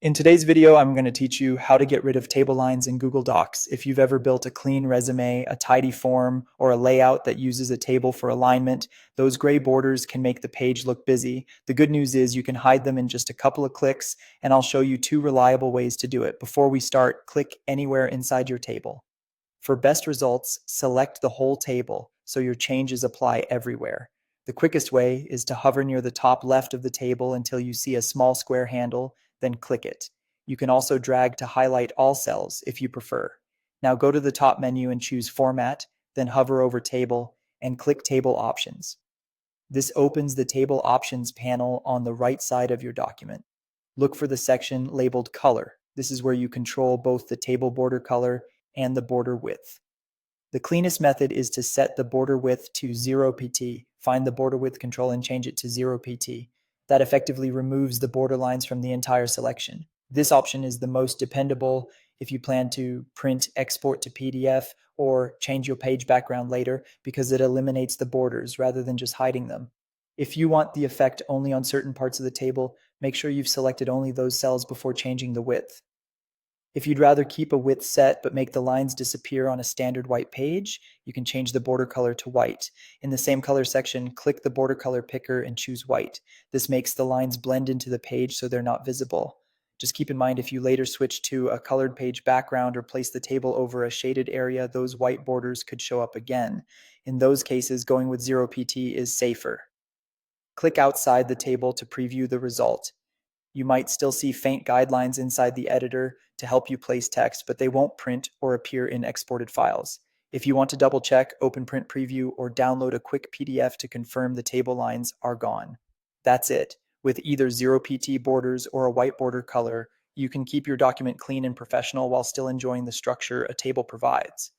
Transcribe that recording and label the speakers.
Speaker 1: In today's video, I'm going to teach you how to get rid of table lines in Google Docs. If you've ever built a clean resume, a tidy form, or a layout that uses a table for alignment, those gray borders can make the page look busy. The good news is you can hide them in just a couple of clicks, and I'll show you two reliable ways to do it. Before we start, click anywhere inside your table. For best results, select the whole table so your changes apply everywhere. The quickest way is to hover near the top left of the table until you see a small square handle, then click it. You can also drag to highlight all cells if you prefer. Now go to the top menu and choose Format, then hover over Table and click Table Options. This opens the Table Options panel on the right side of your document. Look for the section labeled Color. This is where you control both the table border color and the border width. The cleanest method is to set the border width to 0pt. Find the border width control and change it to 0pt. That effectively removes the border lines from the entire selection. This option is the most dependable if you plan to print, export to PDF, or change your page background later because it eliminates the borders rather than just hiding them. If you want the effect only on certain parts of the table, make sure you've selected only those cells before changing the width. If you'd rather keep a width set but make the lines disappear on a standard white page, you can change the border color to white. In the same color section, click the border color picker and choose white. This makes the lines blend into the page so they're not visible. Just keep in mind if you later switch to a colored page background or place the table over a shaded area, those white borders could show up again. In those cases, going with 0pt is safer. Click outside the table to preview the result. You might still see faint guidelines inside the editor to help you place text, but they won't print or appear in exported files. If you want to double check, open Print Preview or download a quick PDF to confirm the table lines are gone. That's it. With either 0pt borders or a white border color, you can keep your document clean and professional while still enjoying the structure a table provides.